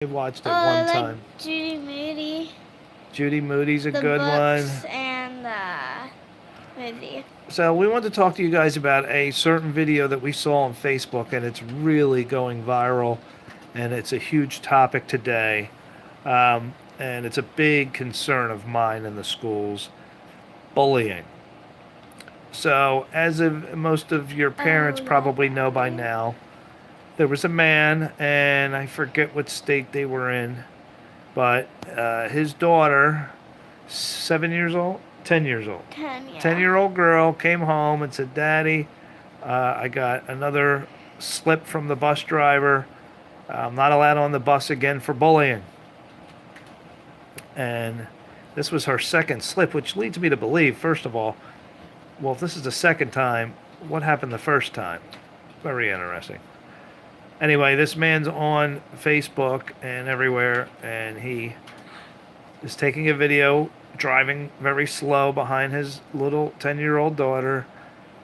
I watched it one like time. Judy Moody, Judy Moody's a the good one. books, and the movie. So we want to talk to you guys about a certain video that we saw on Facebook, and it's really going viral, and it's a huge topic today, and it's a big concern of mine in the schools: bullying. So, as of most of your parents probably know by now, there was a man, and I forget what state they were in, but his daughter, 7 years old, 10 years old, 10, yeah. 10-year-old girl came home and said, "Daddy, I got another slip from the bus driver. I'm not allowed on the bus again for bullying." And this was her second slip, which leads me to believe, first of all, well, if this is the second time, what happened the first time? Very interesting. Anyway, this man's on Facebook and everywhere, and he is taking a video driving very slow behind his little 10-year-old daughter,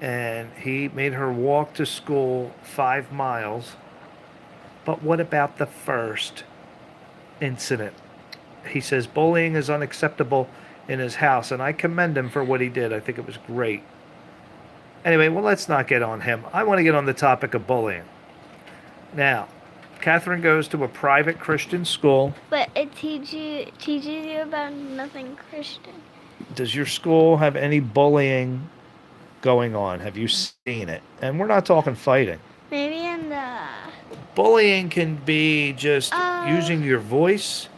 and he made her walk to school 5 miles. But what about the first incident? He says bullying is unacceptable in his house, and I commend him for what he did. I think it was great. Anyway, well, let's not get on him. I want to get on the topic of bullying. Now, Catherine goes to a private Christian school. But it teaches you about nothing Christian. Does your school have any bullying going on? Have you seen it? And we're not talking fighting. Maybe in the... Bullying can be just using your voice,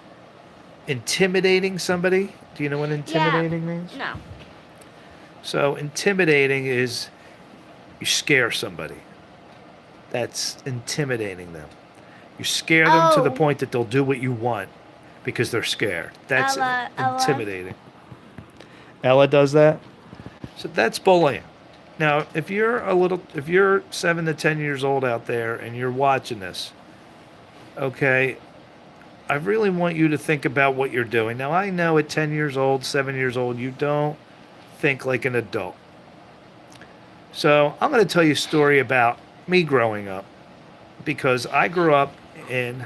intimidating somebody. Do you know what intimidating means? No. So intimidating is you scare somebody. That's intimidating them. You scare them to the point that they'll do what you want because they're scared. That's intimidating. Ella does that? So that's bullying. Now, if you're 7 to 10 years old out there and you're watching this, okay, I really want you to think about what you're doing. Now, I know at 10 years old, 7 years old, you don't think like an adult. So I'm going to tell you a story about me growing up, because I grew up in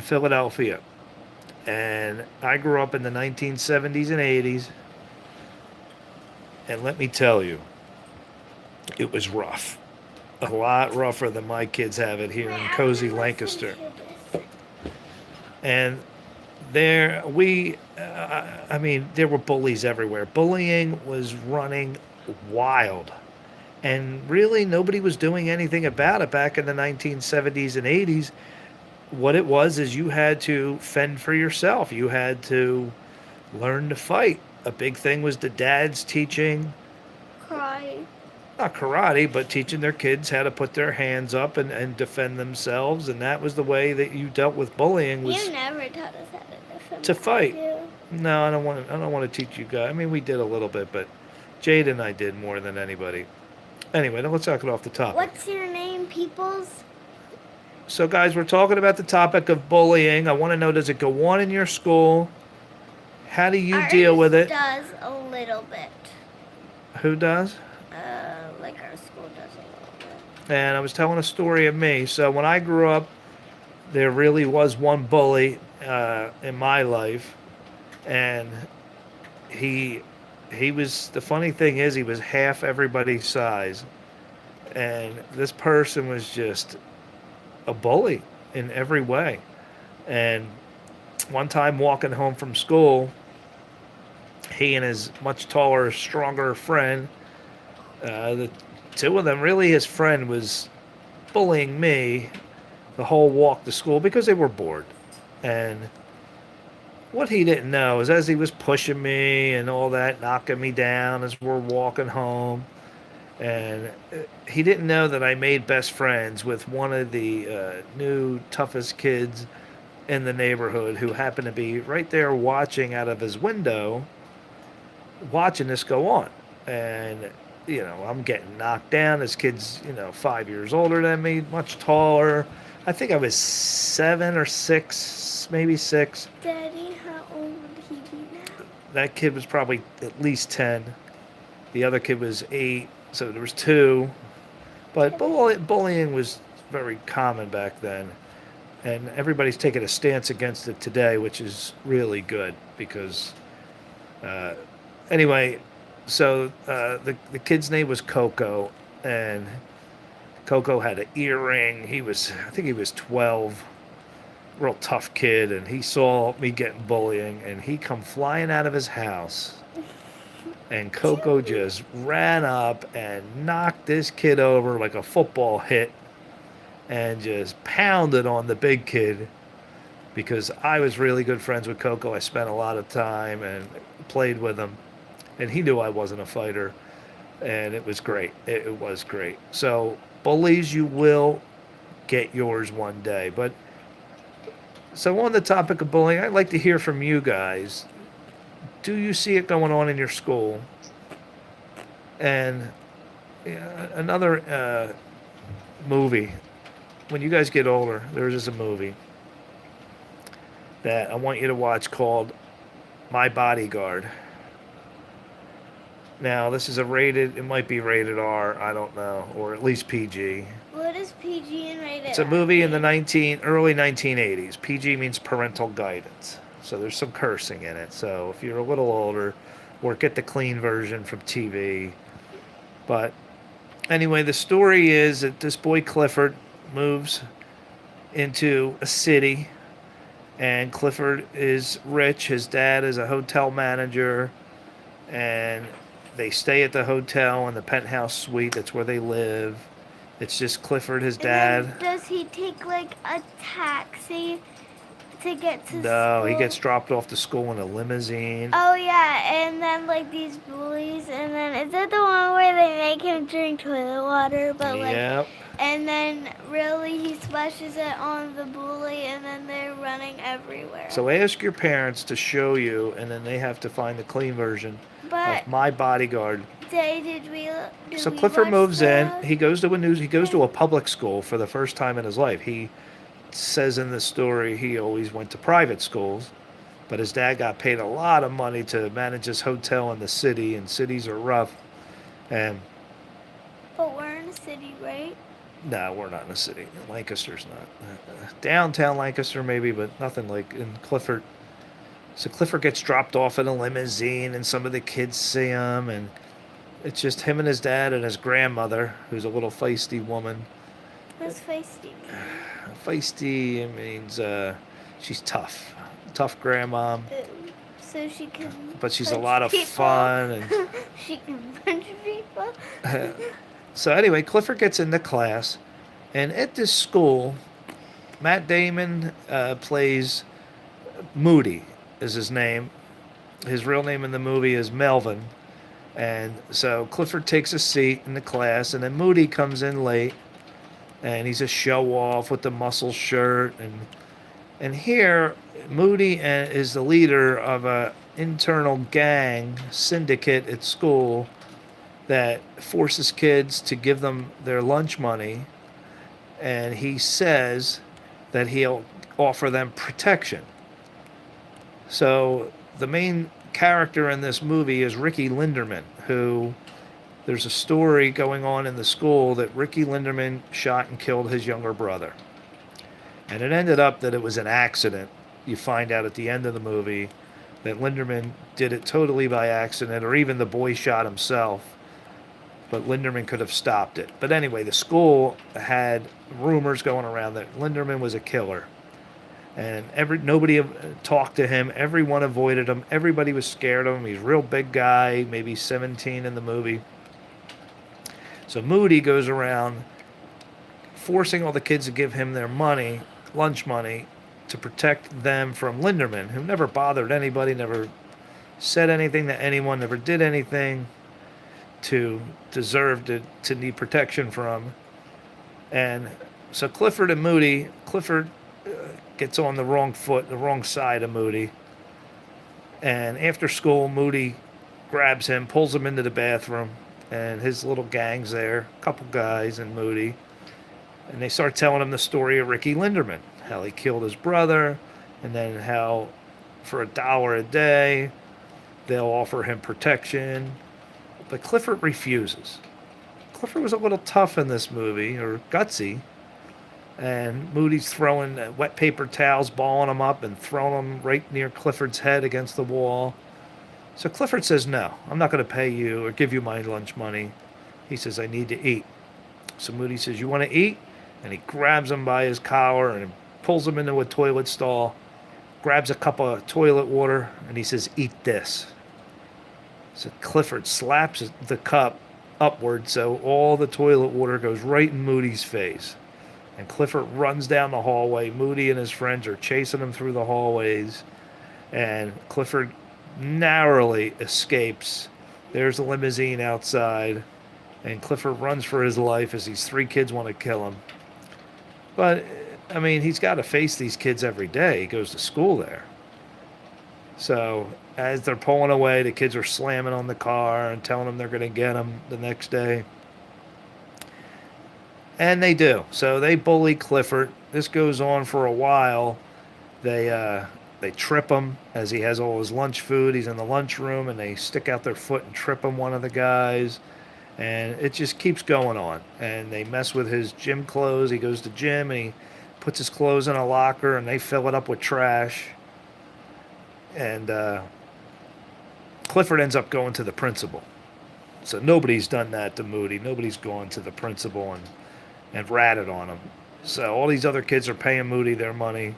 Philadelphia, and I grew up in the 1970s and 80s, and let me tell you, it was rough. A lot rougher than my kids have it here in cozy Lancaster. And there were bullies everywhere. Bullying was running wild. And really, nobody was doing anything about it back in the 1970s and 80s. What it was is you had to fend for yourself. You had to learn to fight. A big thing was the dads teaching... Karate. Not karate, but teaching their kids how to put their hands up and defend themselves. And that was the way that you dealt with bullying. Was you never taught us how to defend. To fight. No, I don't want to teach you guys. I mean, we did a little bit, but Jade and I did more than anybody. Anyway, now let's talk it off the topic. What's your name, peoples? So, guys, we're talking about the topic of bullying. I want to know, does it go on in your school? How do you deal with it? Does a little bit. Who does? Like our school does a little bit. And I was telling a story of me. So when I grew up, there really was one bully in my life, and he was, the funny thing is, he was half everybody's size, and this person was just a bully in every way. And one time walking home from school, he and his much taller, stronger friend, the two of them, really his friend was bullying me the whole walk to school because they were bored. And what he didn't know is, as he was pushing me and all that, knocking me down as we're walking home, and he didn't know that I made best friends with one of the new toughest kids in the neighborhood, who happened to be right there watching out of his window, watching this go on. And, I'm getting knocked down. This kid's, 5 years older than me, much taller. I think I was 7 or 6, maybe 6. Daddy, how old would he be now? That kid was probably at least 10. The other kid was 8, so there was 2. But bullying was very common back then. and everybody's taking a stance against it today, which is really good because, anyway, so the kid's name was Coco, and Coco had an earring. I think he was 12, real tough kid, and he saw me getting bullying, and he come flying out of his house, and Coco just ran up and knocked this kid over like a football hit, and just pounded on the big kid because I was really good friends with Coco. I spent a lot of time and played with him, and he knew I wasn't a fighter, and it was great. It was great. So, bullies, you will get yours one day. But so on the topic of bullying, I'd like to hear from you guys. Do you see it going on in your school? And another movie. When you guys get older, there is a movie that I want you to watch called My Bodyguard. Now, this is it might be rated R, I don't know, or at least PG. What is PG and rated R? It's a movie in the early 1980s. PG means parental guidance. So there's some cursing in it. So if you're a little older, or get the clean version from TV. But anyway, the story is that this boy Clifford moves into a city, and Clifford is rich. His dad is a hotel manager, and they stay at the hotel in the penthouse suite. That's where they live. It's just Clifford, his dad. And then does he take like a taxi to get to No, school? he gets dropped off to school in a limousine. Oh yeah, and then like these bullies, and then is that the one where they make him drink toilet water? But like, Yep. and then really he splashes it on the bully, and then they're running everywhere. So ask your parents to show you, and then they have to find the clean version But of My Bodyguard. did So we Clifford watch moves in. the- He goes to a public school for the first time in his life. He says in the story he always went to private schools, but his dad got paid a lot of money to manage his hotel in the city, and cities are rough. And But we're in a city, right? no, we're not in a city. Lancaster's not. Downtown Lancaster maybe, but nothing like in Clifford. So Clifford gets dropped off in a limousine, and some of the kids see him, and it's just him and his dad and his grandmother, who's a little feisty woman. What's feisty? Feisty means she's tough. Tough grandma. So she can. But she's a punch lot of people. fun. And She can punch people. so anyway, Clifford gets into class, and at this school, Matt Damon plays Moody is his name. His real name in the movie is Melvin. And so Clifford takes a seat in the class, and then Moody comes in late, and he's a show off with the muscle shirt, and here Moody is the leader of a internal gang syndicate at school that forces kids to give them their lunch money, and he says that he'll offer them protection. So the main character in this movie is Ricky Linderman, who there's a story going on in the school that Ricky Linderman shot and killed his younger brother. And it ended up that it was an accident. You find out at the end of the movie that Linderman did it totally by accident, or even the boy shot himself. But Linderman could have stopped it. But anyway, the school had rumors going around that Linderman was a killer. And nobody talked to him. Everyone avoided him. Everybody was scared of him. He's a real big guy, maybe 17 in the movie. So Moody goes around forcing all the kids to give him their money, lunch money, to protect them from Linderman, who never bothered anybody, never said anything to anyone, never did anything to deserve to need protection from. And so Clifford and Moody, Clifford gets on the wrong foot, the wrong side of Moody. And after school, Moody grabs him, pulls him into the bathroom, and his little gang's there, a couple guys and Moody. And they start telling him the story of Ricky Linderman, how he killed his brother, and then how for $1 a day, they'll offer him protection. But Clifford refuses. Clifford was a little tough in this movie, or gutsy, And Moody's throwing wet paper towels, balling them up, and throwing them right near Clifford's head against the wall. So Clifford says, no, I'm not going to pay you or give you my lunch money. He says, I need to eat. So Moody says, you want to eat? And he grabs him by his collar and pulls him into a toilet stall, grabs a cup of toilet water, and he says, eat this. So Clifford slaps the cup upward so all the toilet water goes right in Moody's face. And Clifford runs down the hallway. Moody and his friends are chasing him through the hallways. And Clifford narrowly escapes. There's a limousine outside. And Clifford runs for his life as these three kids want to kill him. But, I mean, he's got to face these kids every day. He goes to school there. So, as they're pulling away, the kids are slamming on the car and telling him they're going to get him the next day. And they do. So they bully Clifford. This goes on for a while. They trip him as he has all his lunch food. He's in the lunchroom, and they stick out their foot and trip him, one of the guys. And it just keeps going on. And they mess with his gym clothes. He goes to gym, and he puts his clothes in a locker, and they fill it up with trash. And Clifford ends up going to the principal. So nobody's done that to Moody. Nobody's gone to the principal and ratted on him. So all these other kids are paying Moody their money.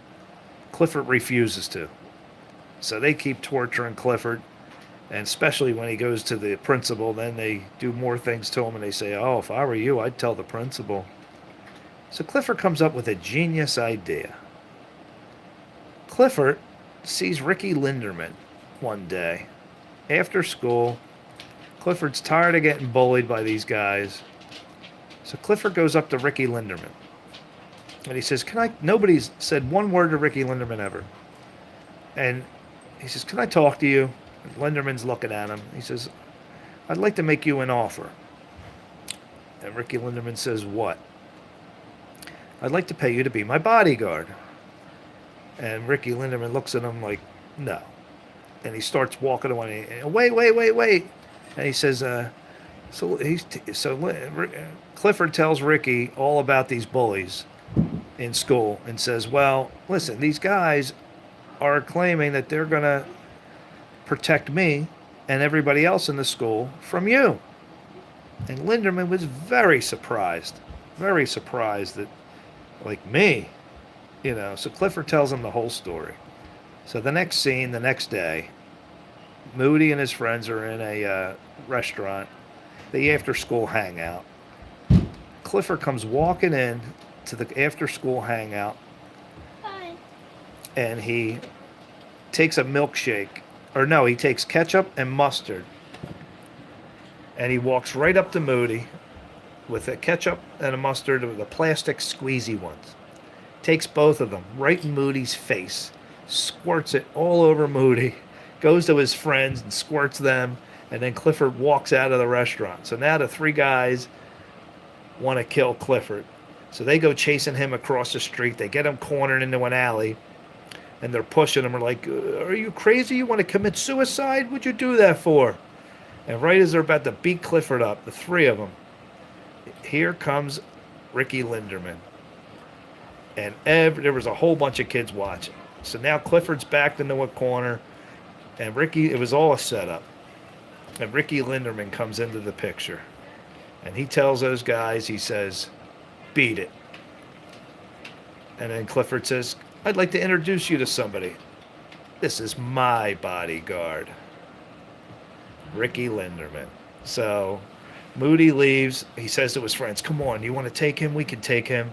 Clifford refuses to. So they keep torturing Clifford. And especially when he goes to the principal, then they do more things to him and they say, oh, if I were you, I'd tell the principal. So Clifford comes up with a genius idea. Clifford sees Ricky Linderman one day after school. Clifford's tired of getting bullied by these guys. So Clifford goes up to Ricky Linderman. And he says, nobody's said one word to Ricky Linderman ever. And he says, can I talk to you? And Linderman's looking at him. He says, I'd like to make you an offer. And Ricky Linderman says, what? I'd like to pay you to be my bodyguard. And Ricky Linderman looks at him like, no. And he starts walking away. Wait. And he says, Clifford tells Ricky all about these bullies in school and says, well, listen, these guys are claiming that they're going to protect me and everybody else in the school from you. And Linderman was very surprised that, like, me, So Clifford tells him the whole story. So the next scene, the next day, Moody and his friends are in a restaurant, the after-school hangout. Clifford comes walking in to the after-school hangout. Hi. And he takes a milkshake. Or no, he takes ketchup and mustard. And he walks right up to Moody with a ketchup and a mustard, the plastic squeezy ones. Takes both of them right in Moody's face. Squirts it all over Moody. Goes to his friends and squirts them. And then Clifford walks out of the restaurant. So now the three guys want to kill Clifford. So they go chasing him across the street. They get him cornered into an alley. And they're pushing him. They're like, are you crazy? You want to commit suicide? What'd you do that for? And right as they're about to beat Clifford up, the three of them, here comes Ricky Linderman. And there was a whole bunch of kids watching. So now Clifford's backed into a corner. And it was all a setup. And Ricky Linderman comes into the picture. And he tells those guys, he says, beat it. And then Clifford says, I'd like to introduce you to somebody. This is my bodyguard, Ricky Linderman. So Moody leaves. He says to his friends, come on, you want to take him? We can take him.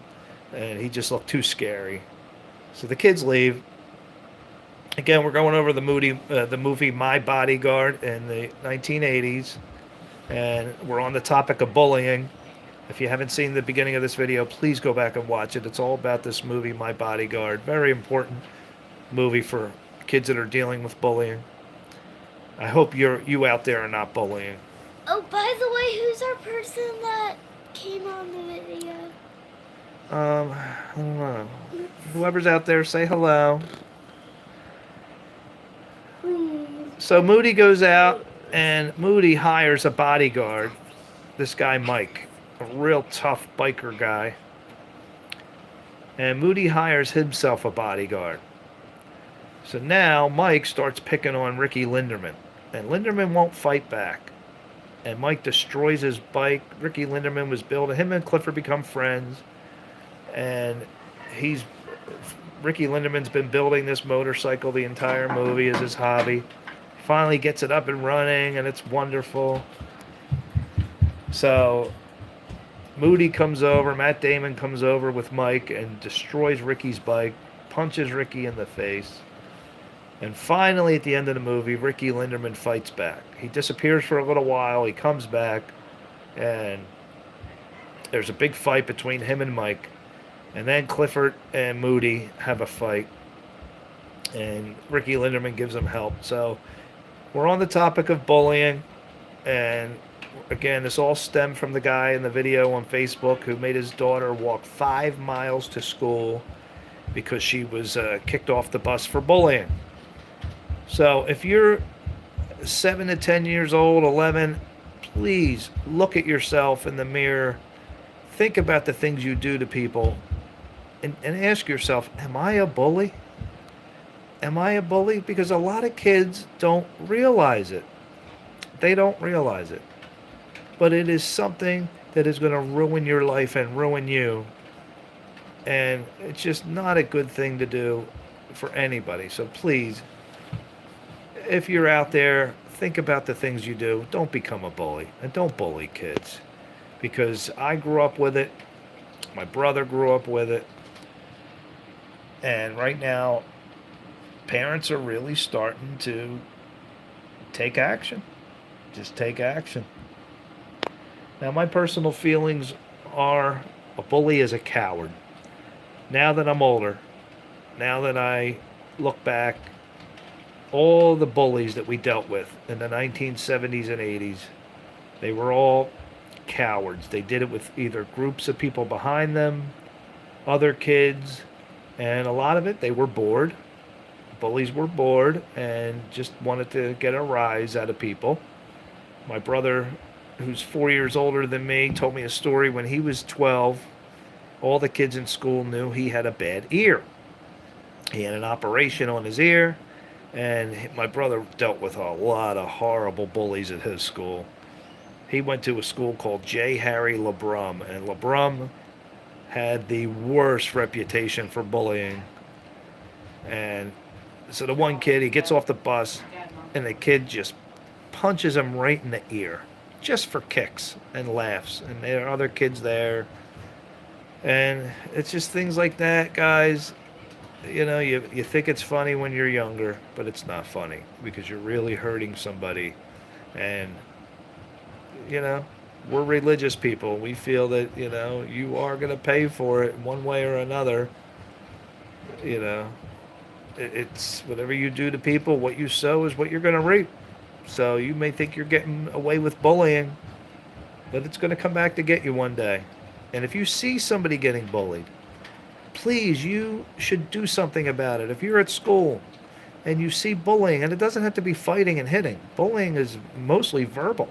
And he just looked too scary. So the kids leave. Again, we're going over the movie My Bodyguard in the 1980s. And we're on the topic of bullying. If you haven't seen the beginning of this video, please go back and watch it. It's all about this movie, My Bodyguard. Very important movie for kids that are dealing with bullying. I hope you out there are not bullying. Oh, by the way, who's our person that came on the video? I don't know. Whoever's out there, say hello. So Moody goes out, and Moody hires a bodyguard. This guy, Mike. A real tough biker guy. And Moody hires himself a bodyguard. So now Mike starts picking on Ricky Linderman. And Linderman won't fight back. And Mike destroys his bike. Ricky Linderman was building. Him and Clifford become friends. And he's Ricky Linderman's been building this motorcycle the entire movie as his hobby. Finally gets it up and running, and it's wonderful. So Moody comes over, Matt Damon comes over with Mike and destroys Ricky's bike, punches Ricky in the face. And finally, at the end of the movie, Ricky Linderman fights back. He disappears for a little while, he comes back, and there's a big fight between him and Mike. And then Clifford and Moody have a fight, and Ricky Linderman gives them help. So we're on the topic of bullying, and again, this all stemmed from the guy in the video on Facebook who made his daughter walk 5 miles to school because she was kicked off the bus for bullying. So if you're 7 to 10 years old, 11, please look at yourself in the mirror. Think about the things you do to people. And ask yourself, am I a bully? Am I a bully? Because a lot of kids don't realize it. They don't realize it. But it is something that is going to ruin your life and ruin you. And it's just not a good thing to do for anybody. So please, if you're out there, think about the things you do. Don't become a bully. And don't bully kids. Because I grew up with it. My brother grew up with it. And right now, parents are really starting to take action. Just take action. Now, my personal feelings are a bully is a coward. Now that I'm older, now that I look back, all the bullies that we dealt with in the 1970s and 80s, they were all cowards. They did it with either groups of people behind them, other kids, and a lot of it, they were bored. Bullies were bored and just wanted to get a rise out of people. My brother, who's 4 years older than me, told me a story when he was 12. All the kids in school knew he had a bad ear. He had an operation on his ear, and my brother dealt with a lot of horrible bullies at his school. He went to a school called J. Harry LeBrum, and LeBrum had the worst reputation for bullying. And so the one kid, he gets off the bus, and the kid just punches him right in the ear, just for kicks and laughs. And there are other kids there. And it's just things like that, guys. You know, you think it's funny when you're younger, but it's not funny because you're really hurting somebody. And, you know, we're religious people. We feel that, you know, you are going to pay for it one way or another. You know, it's whatever you do to people, what you sow is what you're going to reap. So you may think you're getting away with bullying, but it's going to come back to get you one day. And if you see somebody getting bullied, please, you should do something about it. If you're at school and you see bullying, and it doesn't have to be fighting and hitting. Bullying is mostly verbal.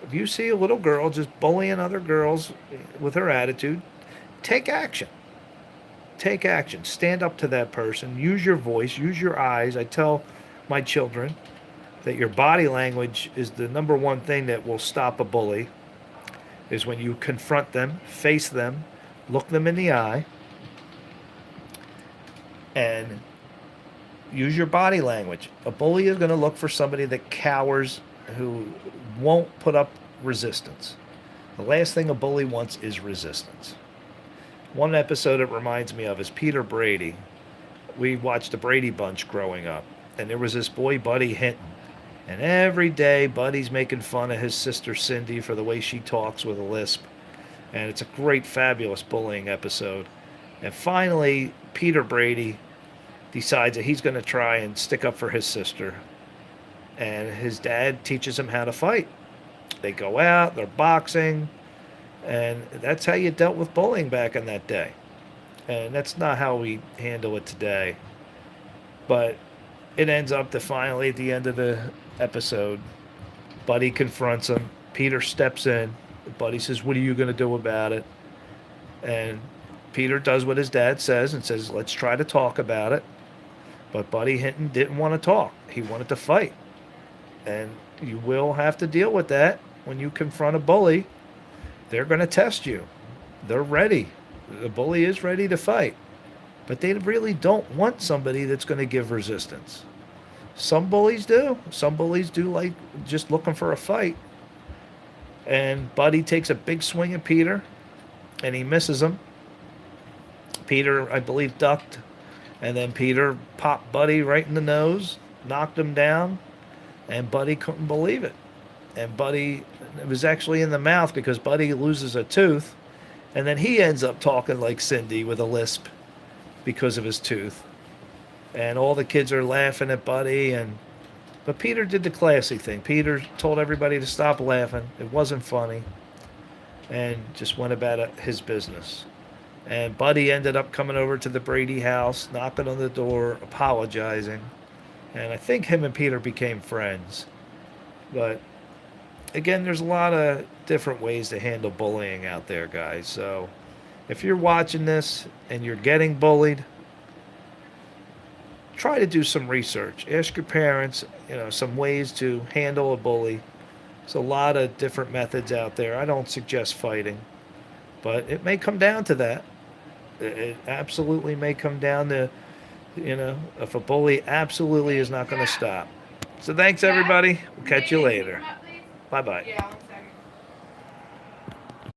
If you see a little girl just bullying other girls with her attitude, take action. Take action. Stand up to that person. Use your voice. Use your eyes. I tell my children that your body language is the number one thing that will stop a bully, is when you confront them, face them, look them in the eye, and use your body language. A bully is going to look for somebody that cowers, who won't put up resistance. The last thing a bully wants is resistance. One episode it reminds me of is Peter Brady. We watched the Brady Bunch growing up, and there was this boy, Buddy Hinton. And every day, Buddy's making fun of his sister Cindy for the way she talks with a lisp. And it's a great, fabulous bullying episode. And finally, Peter Brady decides that he's going to try and stick up for his sister. And his dad teaches him how to fight. They go out, they're boxing, and that's how you dealt with bullying back in that day. And that's not how we handle it today. But it ends up that finally, at the end of the episode, Buddy confronts him. Peter steps in. Buddy says, "What are you going to do about it?" And Peter does what his dad says and says, let's try to talk about it. But Buddy Hinton didn't want to talk. He wanted to fight. And you will have to deal with that when you confront a bully. They're going to test you. They're ready. The bully is ready to fight. But they really don't want somebody that's going to give resistance. Some bullies do. Some bullies do like just looking for a fight. And Buddy takes a big swing at Peter, and he misses him. Peter, I believe, ducked. And then Peter popped Buddy right in the nose, knocked him down, and Buddy couldn't believe it. And Buddy, it was actually in the mouth because Buddy loses a tooth, and then he ends up talking like Cindy with a lisp because of his tooth. And all the kids are laughing at Buddy, but Peter did the classy thing. Peter told everybody to stop laughing. It wasn't funny, and just went about his business. And Buddy ended up coming over to the Brady house, knocking on the door, apologizing. And I think him and Peter became friends. But again, there's a lot of different ways to handle bullying out there, guys. So if you're watching this and you're getting bullied, try to do some research. Ask your parents, some ways to handle a bully. There's a lot of different methods out there. I don't suggest fighting, but it may come down to that. It absolutely may come down to, if a bully absolutely is not going to stop. So thanks, everybody. We'll catch you later. Bye-bye.